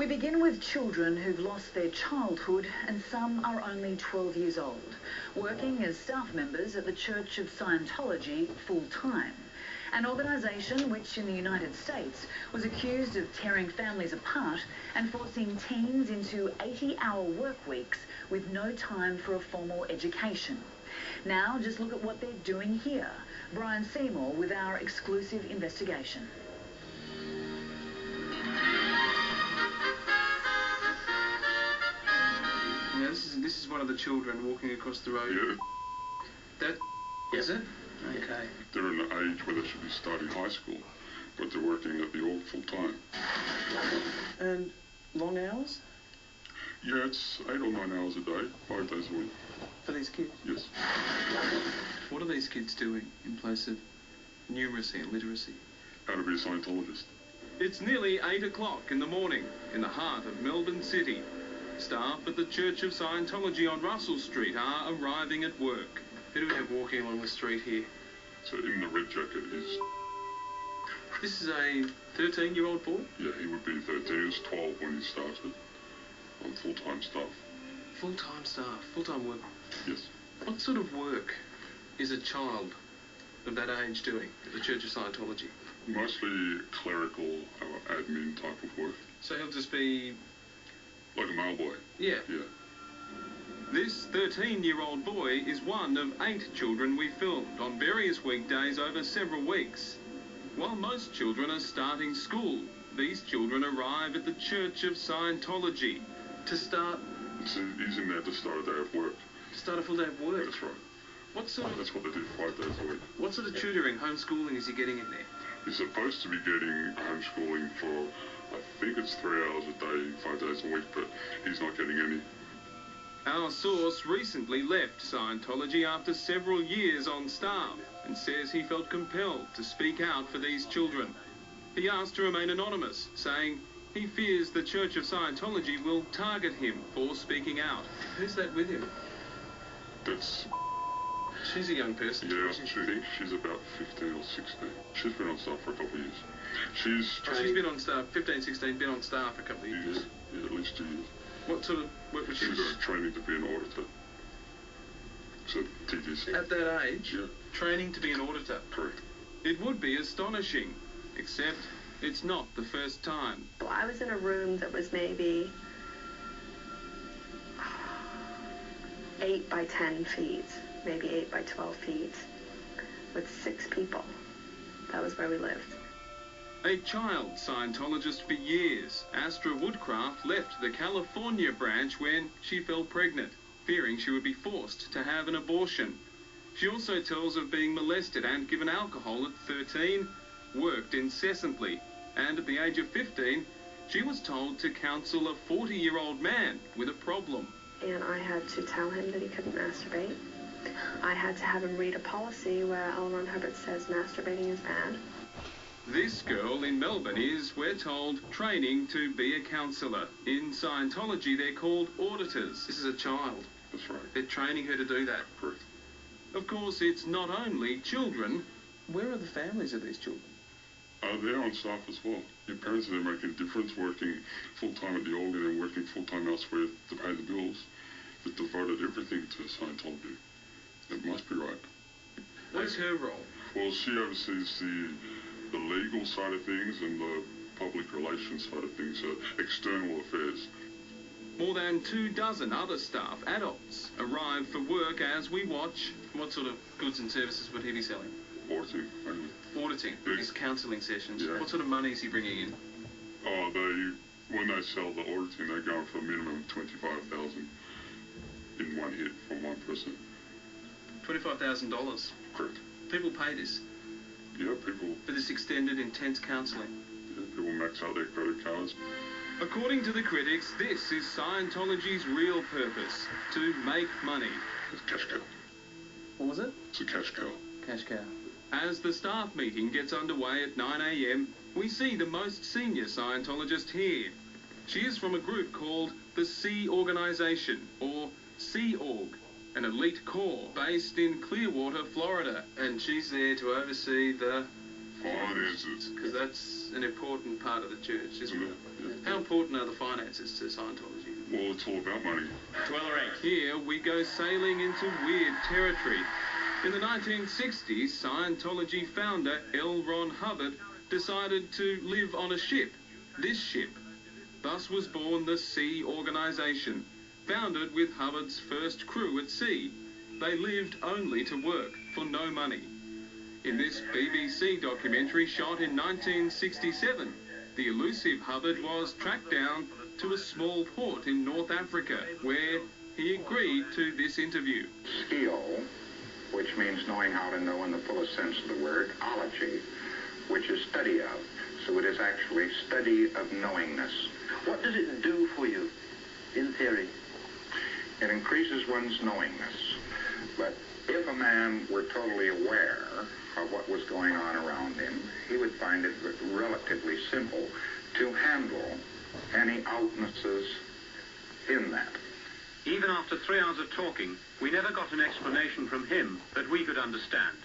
We begin with children who've lost their childhood, and some are only 12 years old, working as staff members at the Church of Scientology full-time. An organisation which in the United States was accused of tearing families apart and forcing teens into 80-hour work weeks with no time for a formal education. Now just look at what they're doing here. Brian Seymour with our exclusive investigation. Yeah, this is one of the children walking across the road. Yeah. That is it? Okay. They're in an age where they should be starting high school, but they're working at the org full time. And long hours? Yeah, it's 8 or 9 hours a day, 5 days a week. For these kids? Yes. What are these kids doing in place of numeracy and literacy? How to be a Scientologist. It's nearly 8 o'clock in the morning in the heart of Melbourne City. Staff at the Church of Scientology on Russell Street are arriving at work. Who do we have walking along the street here? So in the red jacket is... This is a 13-year-old boy? Yeah, he would be 13. He was 12 when he started on full-time staff. Full-time staff, full-time work? Yes. What sort of work is a child of that age doing at the Church of Scientology? Mostly clerical or admin type of work. So he'll just be... Like a mailboy. Yeah. Yeah. This 13-year-old boy is one of 8 children we filmed on various weekdays over several weeks. While most children are starting school, these children arrive at the Church of Scientology to start... So he's in there to start a day of work. To start a full day of work? That's right. What sort of... That's what they do 5 days a week. What sort of tutoring, homeschooling is he getting in there? He's supposed to be getting homeschooling for, I think it's 3 hours a day, 5 days a week, but he's not getting any. Our source recently left Scientology after several years on staff and says he felt compelled to speak out for these children. He asked to remain anonymous, saying he fears the Church of Scientology will target him for speaking out. Who's that with him? That's... She's a young person. Yeah, she's about 15 or 16. She's been on staff for a couple of years. She's been on staff, 15, 16, been on staff for a couple of years. Yeah, at least 2 years. What sort of work was she doing? She's training to be an auditor. So, TTC. At that age? Yeah. Training to be an auditor? Correct. It would be astonishing, except it's not the first time. Well, I was in a room that was maybe 8 by 10 feet, maybe 8 by 12 feet, with 6 people. That was where we lived. A child Scientologist for years, Astra Woodcraft left the California branch when she fell pregnant, fearing she would be forced to have an abortion. She also tells of being molested and given alcohol at 13, worked incessantly, and at the age of 15, she was told to counsel a 40-year-old man with a problem. And I had to tell him that he couldn't masturbate. I had to have him read a policy where L. Ron Hubbard says masturbating is bad. This girl in Melbourne is, we're told, training to be a counsellor. In Scientology, they're called auditors. This is a child. That's right. They're training her to do that. Correct. Of course, it's not only children. Where are the families of these children? They're on staff as well. Your parents are making a difference, working full-time at the organ and working full-time elsewhere to pay the bills. They've devoted everything to Scientology. It must be right. What is her role? Well, she oversees the legal side of things and the public relations side of things, so external affairs. More than 24 other staff, adults, arrive for work as we watch. What sort of goods and services would he be selling? Auditing, mainly. Auditing, his counselling sessions. Yeah. What sort of money is he bringing in? Oh, when they sell the auditing, they're going for a minimum of $25,000 in one hit from one person. $25,000? Correct. People pay this? Yeah, people... For this extended, intense counselling? Yeah, people max out their credit cards. According to the critics, this is Scientology's real purpose, to make money. It's a cash cow. What was it? It's a cash cow. Cash cow. As the staff meeting gets underway at 9 a.m, we see the most senior Scientologist here. She is from a group called the Sea Organization, or Sea Org, an elite corps based in Clearwater, Florida. And she's there to oversee the Finances. Because that's an important part of the church, isn't it? Yeah. How How important are the finances to Scientology? Well, it's all about money. Here we go sailing into weird territory. In the 1960s, Scientology founder L. Ron Hubbard decided to live on a ship, this ship. Thus was born the Sea Organization, founded with Hubbard's first crew at sea. They lived only to work for no money. In this BBC documentary shot in 1967, the elusive Hubbard was tracked down to a small port in North Africa, where he agreed to this interview. Skio, which means knowing how to know in the fullest sense of the word, ology, which is study of. So it is actually study of knowingness. What does it do for you, in theory? It increases one's knowingness. But if a man were totally aware of what was going on around him, he would find it relatively simple to handle any outnesses in that. Even after 3 hours of talking, we never got an explanation from him that we could understand.